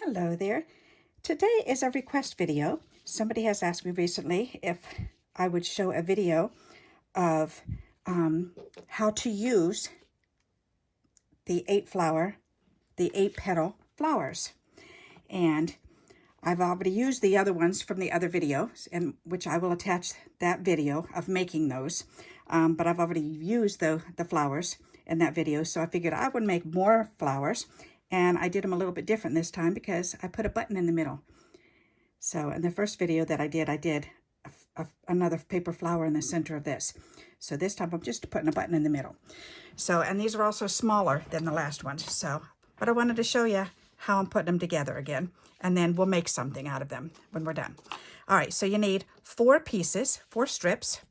Hello there. Today is a request video. Somebody has asked me recently if I would show a video of how to use the 8 petal flowers. And I've already used the other ones from the other videos, and which I will attach that video of making those. But I've already used the flowers in that video, so I figured I would make more flowers. And I did them a little bit different this time because I put a button in the middle. So in the first video that I did another paper flower in the center of this. So this time I'm just putting a button in the middle. So, and these are also smaller than the last ones. So, but I wanted to show you how I'm putting them together again. And then we'll make something out of them when we're done. All right, so you need 4 pieces, 4 strips.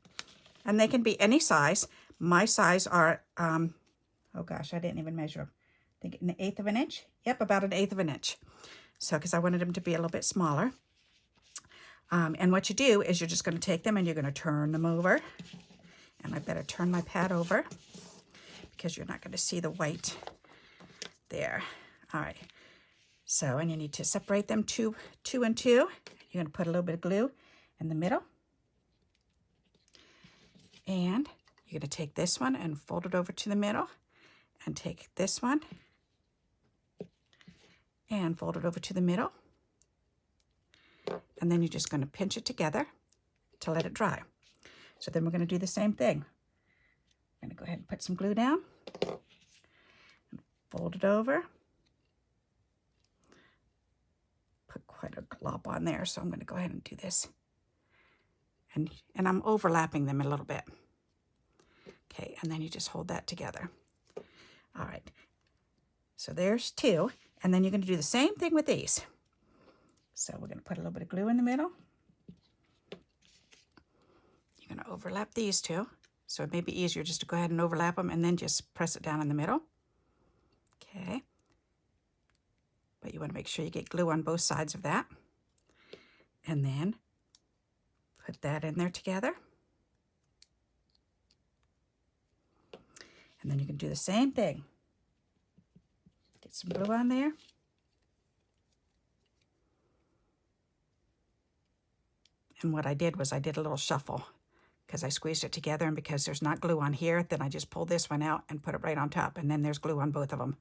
And they can be any size. My size are, oh gosh, I didn't even measure them. I think 1/8 of an inch. Yep, about 1/8 of an inch. So, because I wanted them to be a little bit smaller. And what you do is you're just going to take them and you're going to turn them over. And I better turn my pad over because you're not going to see the white there. All right. So, and you need to separate them two and two. You're going to put a little bit of glue in the middle. And you're going to take this one and fold it over to the middle. And take this one and fold it over to the middle. And then you're just going to pinch it together to let it dry. So then we're going to do the same thing. I'm going to go ahead and put some glue down. And fold it over. Put quite a glop on there, so I'm going to go ahead and do this. And I'm overlapping them a little bit. Okay, and then you just hold that together. All right, so there's 2, and then you're going to do the same thing with these. So we're going to put a little bit of glue in the middle. You're going to overlap these 2, so it may be easier just to go ahead and overlap them and then just press it down in the middle. Okay, but you want to make sure you get glue on both sides of that. And then put that in there together. And then you can do the same thing. Get some glue on there. And what I did was I did a little shuffle because I squeezed it together, and because there's not glue on here, then I just pulled this one out and put it right on top, and then there's glue on both of them.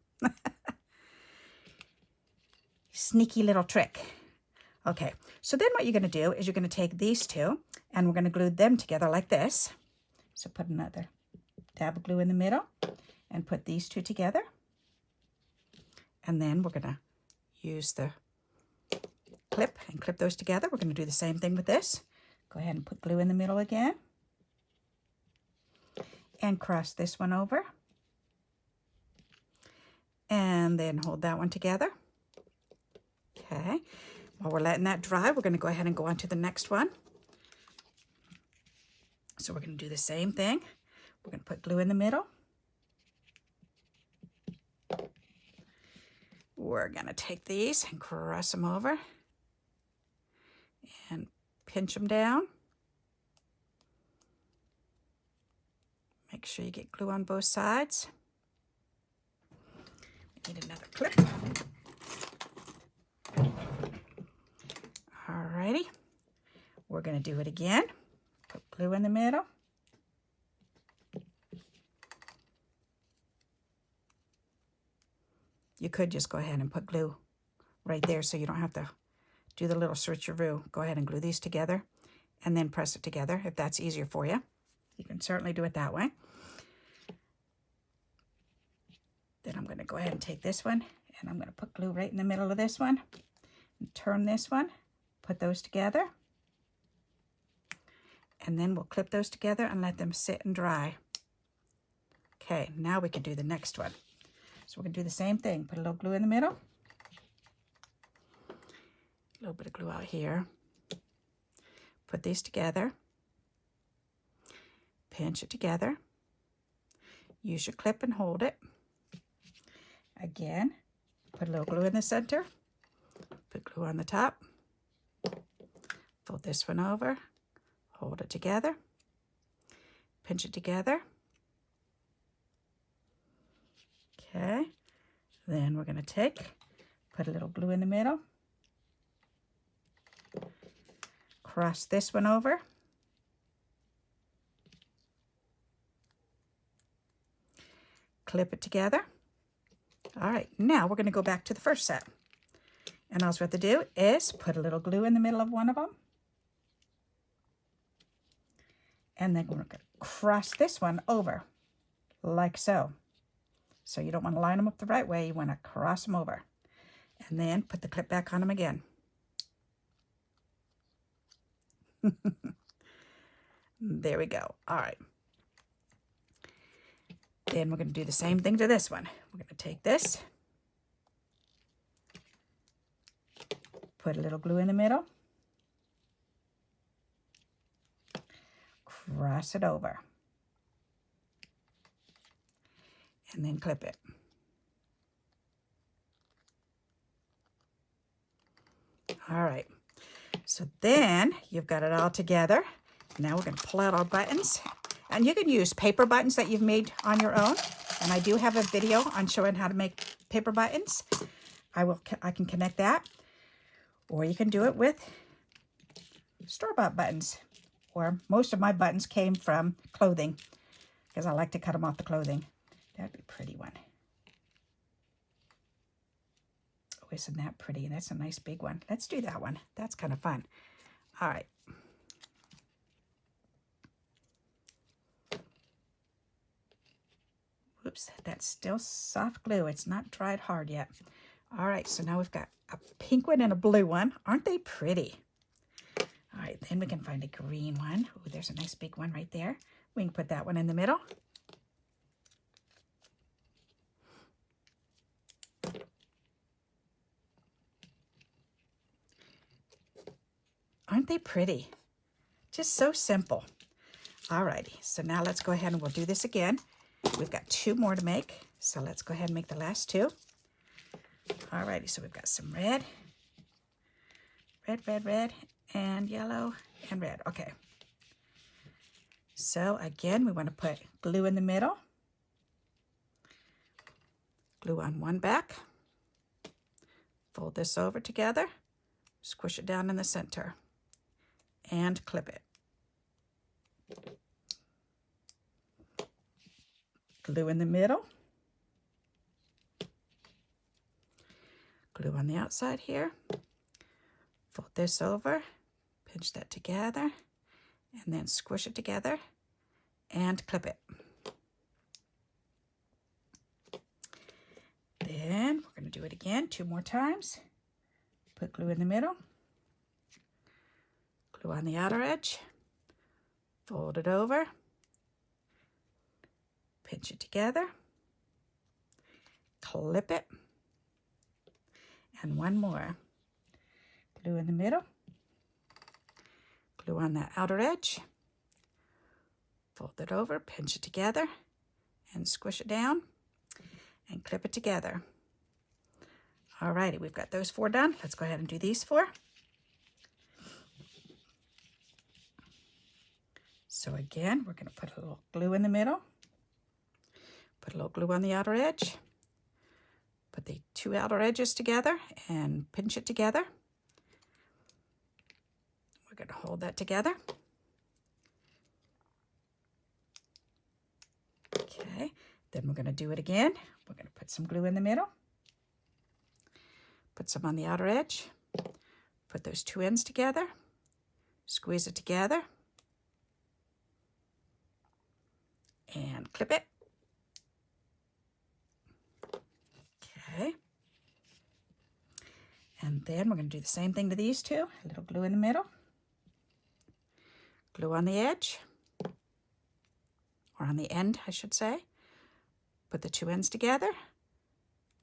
Sneaky little trick. Okay, so then what you're going to do is you're going to take these 2 and we're going to glue them together like this. So put another dab of glue in the middle and put these 2 together. And then we're going to use the clip and clip those together. We're going to do the same thing with this. Go ahead and put glue in the middle again. And cross this one over. And then hold that one together. Okay. While we're letting that dry, we're going to go ahead and go on to the next one. So we're going to do the same thing. We're going to put glue in the middle. We're going to take these and cross them over and pinch them down. Make sure you get glue on both sides. We need another clip. Alrighty. We're going to do it again. Put glue in the middle. You could just go ahead and put glue right there so you don't have to do the little switcheroo. Go ahead and glue these together and then press it together if that's easier for you. You can certainly do it that way. Then I'm going to go ahead and take this one and I'm going to put glue right in the middle of this one. And turn this one, put those together. And then we'll clip those together and let them sit and dry. Okay, now we can do the next one. So we're going to do the same thing. Put a little glue in the middle. A little bit of glue out here. Put these together. Pinch it together. Use your clip and hold it. Again, put a little glue in the center. Put glue on the top. Fold this one over. Hold it together. Pinch it together. Okay. Then we're going to take Put a little glue in the middle. Cross this one over. Clip it together. All right, now we're going to go back to the first set. And all we have to do is put a little glue in the middle of one of them. And then we're going to cross this one over like so. So you don't want to line them up the right way. You want to cross them over. And then put the clip back on them again. There we go. All right. Then we're going to do the same thing to this one. We're going to take this, put a little glue in the middle, cross it over, and then clip it. All right. So then you've got it all together. Now we're going to pull out our buttons. And you can use paper buttons that you've made on your own. And I do have a video on showing how to make paper buttons. I can connect that. Or you can do it with store-bought buttons. Or most of my buttons came from clothing, because I like to cut them off the clothing. That'd be a pretty one. Oh, isn't that pretty? That's a nice big one. Let's do that one. That's kind of fun. All right. Oops, that's still soft glue. It's not dried hard yet. All right, so now we've got a pink one and a blue one. Aren't they pretty? All right, then we can find a green one. Oh, there's a nice big one right there. We can put that one in the middle. Aren't they pretty? Just so simple. All righty, so now let's go ahead and we'll do this again. We've got 2 more to make, so let's go ahead and make the last 2. All righty, so we've got some red, and yellow, and red. Okay. So again, we want to put glue in the middle, glue on one back, fold this over together, squish it down in the center, and clip it. Glue in the middle, glue on the outside here, fold this over, pinch that together, and then squish it together and clip it. Then we're going to do it again 2 more times. Put glue in the middle, glue on the outer edge, fold it over, pinch it together, clip it, and 1 more. Glue in the middle, glue on that outer edge, fold it over, pinch it together, and squish it down, and clip it together. All righty, we've got those 4 done. Let's go ahead and do these 4. So again, we're going to put a little glue in the middle, put a little glue on the outer edge, put the 2 outer edges together and pinch it together. We're going to hold that together. Okay, then we're going to do it again. We're going to put some glue in the middle, put some on the outer edge, put those 2 ends together, squeeze it together, and clip it. Okay. And then we're going to do the same thing to these 2. A little glue in the middle, glue on the edge, or on the end, I should say. Put the 2 ends together,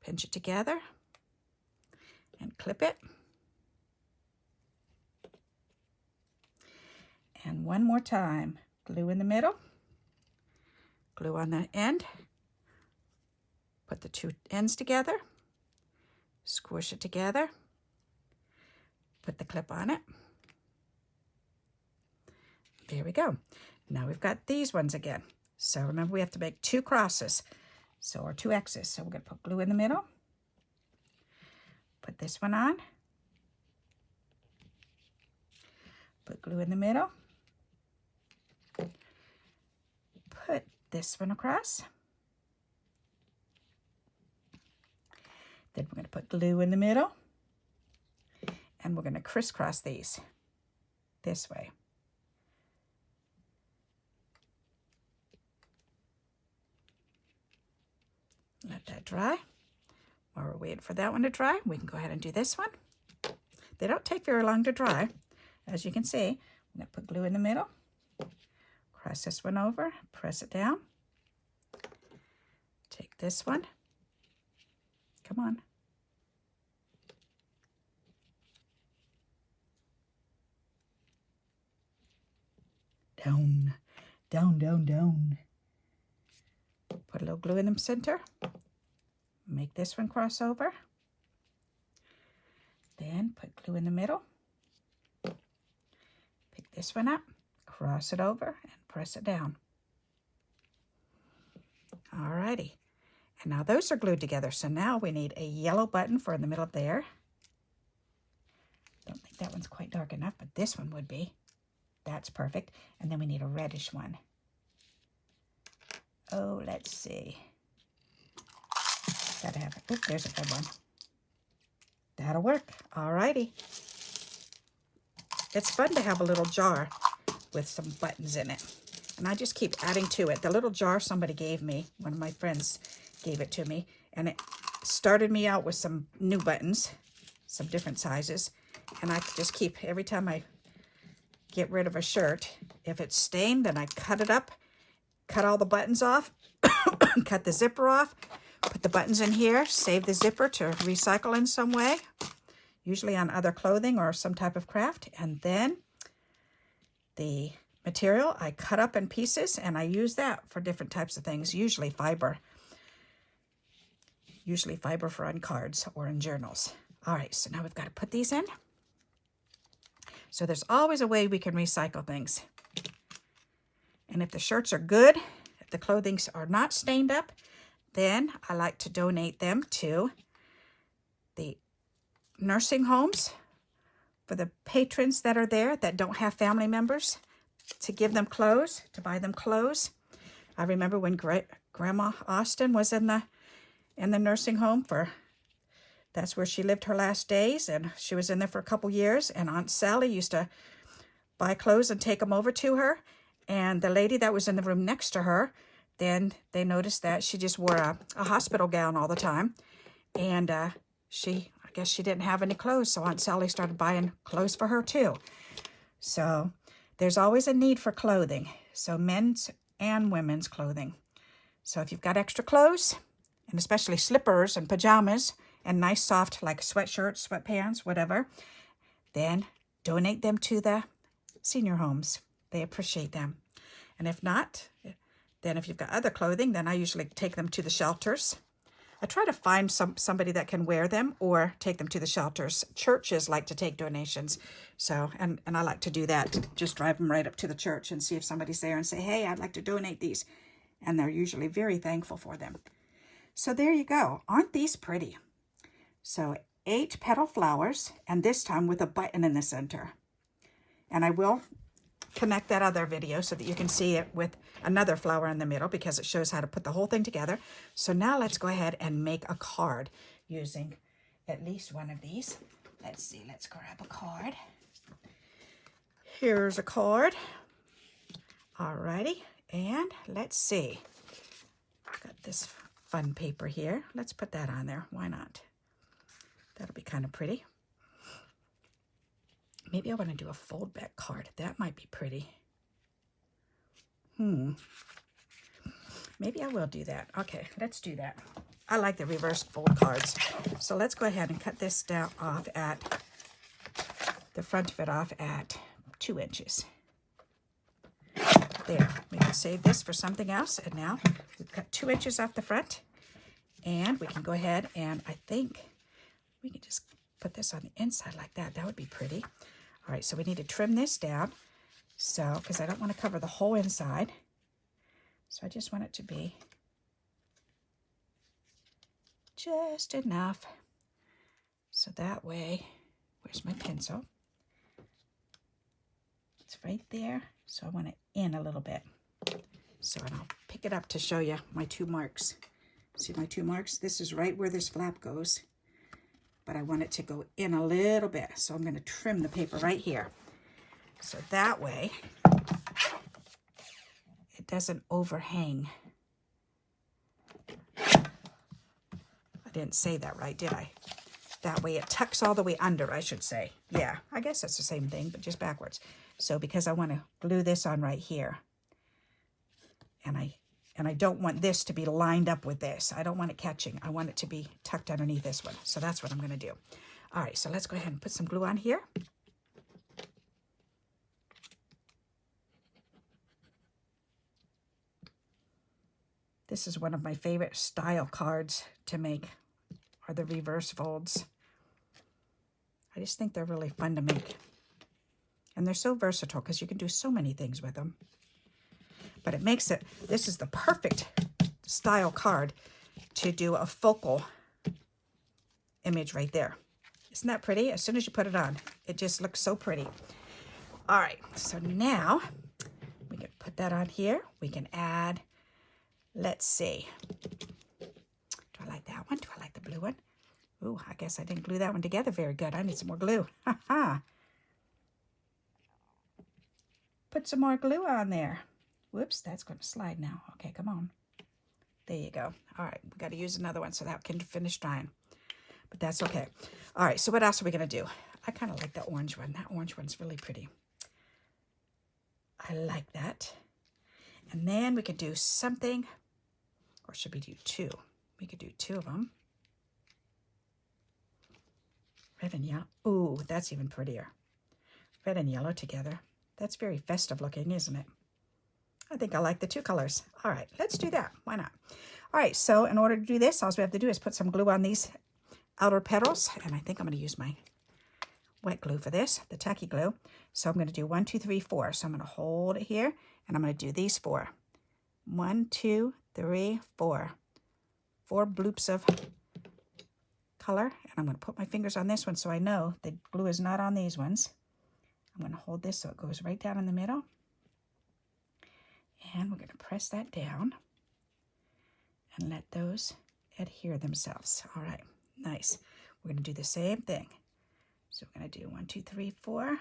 pinch it together, and clip it. And 1 more time. Glue in the middle, glue on the end, put the 2 ends together, squish it together, put the clip on it. There we go. Now we've got these ones again. So remember, we have to make 2 crosses, or 2 X's. So we're going to put glue in the middle, Put this one on. Put glue in the middle. Put this one across. Then we're going to put glue in the middle. And we're going to crisscross these this way. Let that dry. While we're waiting for that one to dry, we can go ahead and do this one. They don't take very long to dry. As you can see, I'm going to put glue in the middle. Cross this one over, press it down. Take this one. Come on. Down, down, down, down. Put a little glue in the center. Make this one cross over. Then put glue in the middle. Pick this one up, cross it over, and press it down. Alrighty. And now those are glued together. So now we need a yellow button for in the middle of there. Don't think that one's quite dark enough, but this one would be. That's perfect. And then we need a reddish one. Oh, let's see. Gotta have it. Oh, there's a good one. That'll work. Alrighty. It's fun to have a little jar with some buttons in it. And I just keep adding to it. The little jar somebody gave me, one of my friends gave it to me, and it started me out with some new buttons, some different sizes. And I just keep, every time I get rid of a shirt, if it's stained, then I cut it up, cut all the buttons off, cut the zipper off, put the buttons in here, save the zipper to recycle in some way, usually on other clothing or some type of craft. And then the material I cut up in pieces, and I use that for different types of things, usually fiber for on cards or in journals. All right, so now we've got to put these in. So there's always a way we can recycle things. And if the shirts are good, if the clothing are not stained up, then I like to donate them to the nursing homes for the patrons that are there that don't have family members, to give them clothes, to buy them clothes. I remember when Grandma Austin was in the nursing home that's where she lived her last days, and she was in there for a couple years, and Aunt Sally used to buy clothes and take them over to her. And the lady that was in the room next to her, then they noticed that she just wore a hospital gown all the time. And I guess she didn't have any clothes, so Aunt Sally started buying clothes for her too. So there's always a need for clothing. So men's and women's clothing. So if you've got extra clothes, and especially slippers and pajamas, and nice soft like sweatshirts, sweatpants, whatever, then donate them to the senior homes. They appreciate them. And if not, then if you've got other clothing, then I usually take them to the shelters. I try to find somebody that can wear them or take them to the shelters. Churches like to take donations. So, and I like to do that. Just drive them right up to the church and see if somebody's there and say, hey, I'd like to donate these. And they're usually very thankful for them. So there you go. Aren't these pretty? So 8 petal flowers, and this time with a button in the center. And I will connect that other video so that you can see it with another flower in the middle, because it shows how to put the whole thing together. So now let's go ahead and make a card using at least one of these. Let's see, let's grab a card. Here's a card. Alrighty, and let's see. Got this fun paper here. Let's put that on there. Why not? That'll be kind of pretty. Maybe I want to do a fold back card. That might be pretty. Maybe I will do that. Okay, let's do that. I like the reverse fold cards. So let's go ahead and cut this down off at the front of it off at 2 inches. There, we can save this for something else. And now we've cut 2 inches off the front, and we can go ahead and I think we can just put this on the inside like that. That would be pretty. All right, so we need to trim this down. So, because I don't want to cover the whole inside. So I just want it to be just enough so that way, where's my pencil? It's right there. So I want it in a little bit. So and I'll pick it up to show you my 2 marks. See my 2 marks? This is right where this flap goes. But I want it to go in a little bit. So I'm going to trim the paper right here. So that way, it doesn't overhang. I didn't say that right, did I? That way it tucks all the way under, I should say. Yeah, I guess that's the same thing, but just backwards. So because I want to glue this on right here. And I don't want this to be lined up with this. I don't want it catching. I want it to be tucked underneath this one. So that's what I'm going to do. All right, so let's go ahead and put some glue on here. This is one of my favorite style cards to make, are the reverse folds. I just think they're really fun to make. And they're so versatile because you can do so many things with them. But it makes it, this is the perfect style card to do a focal image right there. Isn't that pretty? As soon as you put it on, it just looks so pretty. All right, so now we can put that on here. We can add, let's see. Do I like that one? Do I like the blue one? Ooh, I guess I didn't glue that one together very good. I need some more glue. Ha ha. Put some more glue on there. Whoops, that's going to slide now. Okay, come on. There you go. All right, we got to use another one so that can finish drying. But that's okay. All right, so what else are we going to do? I kind of like the orange one. That orange one's really pretty. I like that. And then we could do something, or should we do 2? We could do 2 of them. Red and yellow. Ooh, that's even prettier. Red and yellow together. That's very festive looking, isn't it? I think I like the 2 colors. All right, let's do that. Why not? All right, so in order to do this, all we have to do is put some glue on these outer petals. And I think I'm going to use my wet glue for this, the tacky glue. So I'm going to do 1, 2, 3, 4. So I'm going to hold it here, and I'm going to do these 4. 1, 2, 3, 4. 4 bloops of color. And I'm going to put my fingers on this one so I know the glue is not on these ones. I'm going to hold this so it goes right down in the middle. And we're going to press that down and let those adhere themselves. All right, nice. We're going to do the same thing. So we're going to do 1, 2, 3, 4.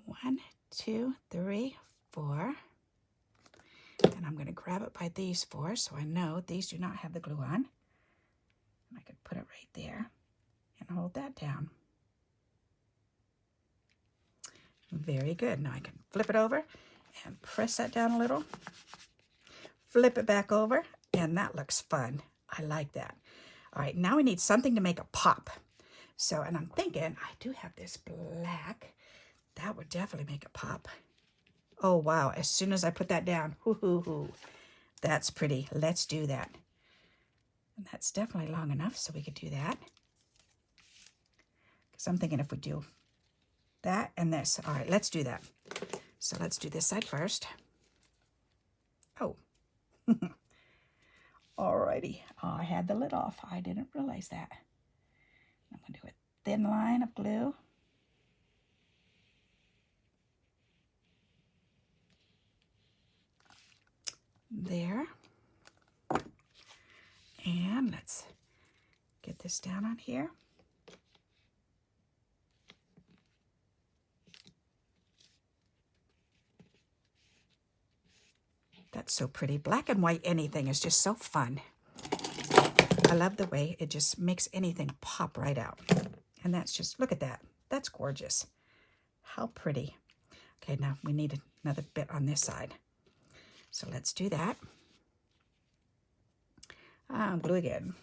1, 2, 3, 4. And I'm going to grab it by these 4 so I know these do not have the glue on. And I could put it right there and hold that down. Very good. Now I can flip it over and press that down a little. Flip it back over, and that looks fun. I like that. All right, now we need something to make a pop. So, and I'm thinking, I do have this black. That would definitely make it pop. Oh, wow. As soon as I put that down, hoo. That's pretty. Let's do that. And that's definitely long enough, so we could do that. Because I'm thinking if we do that and this. All right, let's do that. So let's do this side first. Oh. Alrighty. Oh, I had the lid off. I didn't realize that. I'm going to do a thin line of glue. There. And let's get this down on here. That's so pretty. Black and white anything is just so fun. I love the way it just makes anything pop right out. And that's just, look at that. That's gorgeous. How pretty. Okay, now we need another bit on this side. So let's do that. Glue again.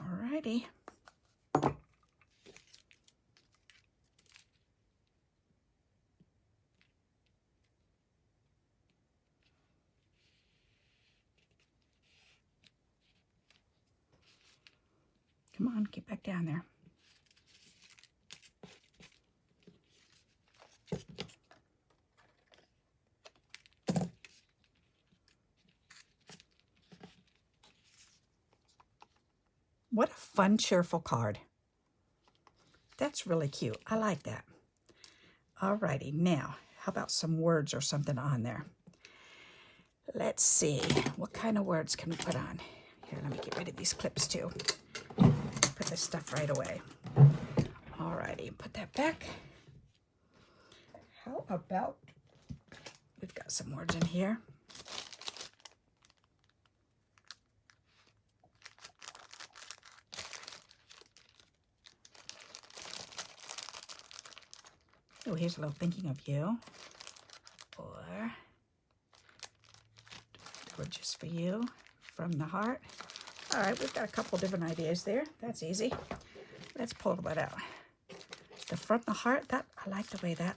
Alrighty. Come on, get back down there. fun, cheerful card. That's really cute. I like that. Alrighty, now, how about some words or something on there? Let's see, what kind of words can we put on? Here, let me get rid of these clips too. Put this stuff right away. Alrighty, put that back. How about, we've got some words in here. Oh, here's a little thinking of you. Or just for you, from the heart. All right, we've got a couple different ideas there. That's easy. Let's pull that out. The from the heart, that I like the way that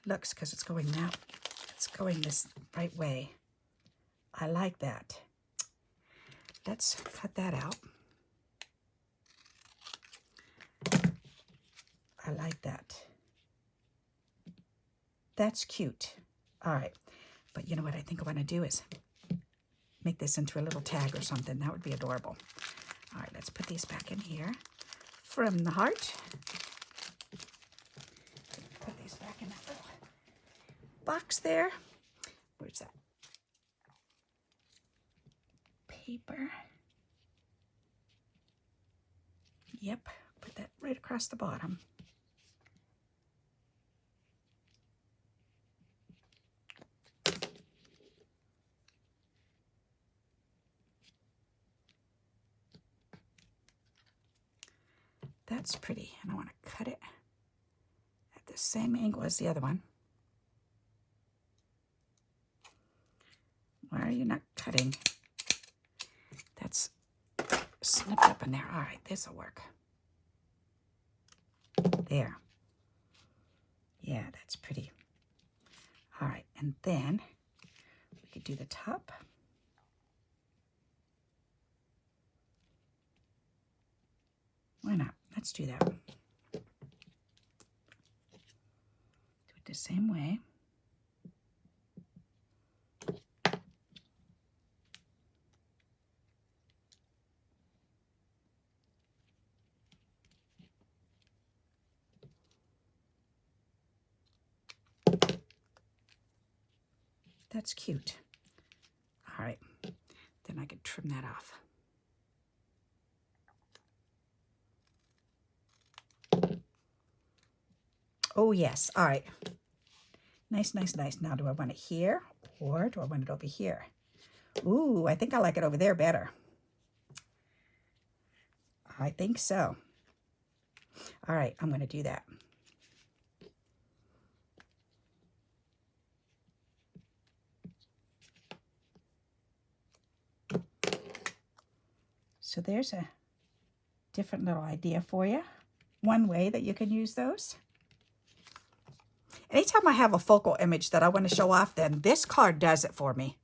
looks because it's going now. It's going this right way. I like that. Let's cut that out. I like that. That's cute. All right. But you know what I think I want to do is make this into a little tag or something. That would be adorable. All right, let's put these back in here. From the heart. Put these back in that little box there. Where's that? Paper. Yep, put that right across the bottom. That's pretty, and I want to cut it at the same angle as the other one. Why are you not cutting? That's snipped up in there. All right, this will work. There. Yeah, that's pretty. All right, and then we could do the top. Why not? Let's do that. Do it the same way. That's cute. All right, then I could trim that off. Oh, yes. All right. Nice, nice, nice. Now, do I want it here or do I want it over here? Ooh, I think I like it over there better. I think so. All right, I'm going to do that. So there's a different little idea for you. One way that you can use those. Anytime I have a focal image that I want to show off, then this card does it for me.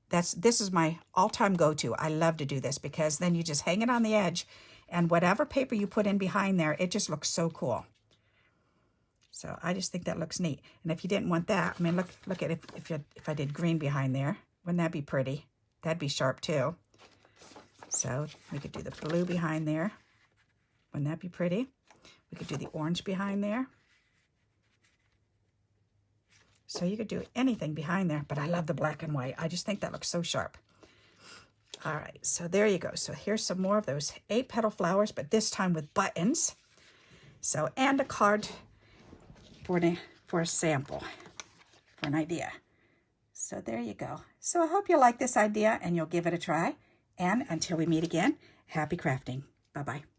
This is my all-time go-to. I love to do this because then you just hang it on the edge and whatever paper you put in behind there, it just looks so cool. So I just think that looks neat. And if you didn't want that, I mean, look at if I did green behind there, wouldn't that be pretty? That'd be sharp too. So we could do the blue behind there. Wouldn't that be pretty? We could do the orange behind there. So you could do anything behind there, but I love the black and white. I just think that looks so sharp. All right, so there you go. So here's some more of those 8-petal flowers, but this time with buttons. So, and a card for a sample, for an idea. So there you go. So I hope you like this idea and you'll give it a try. And until we meet again, happy crafting. Bye-bye.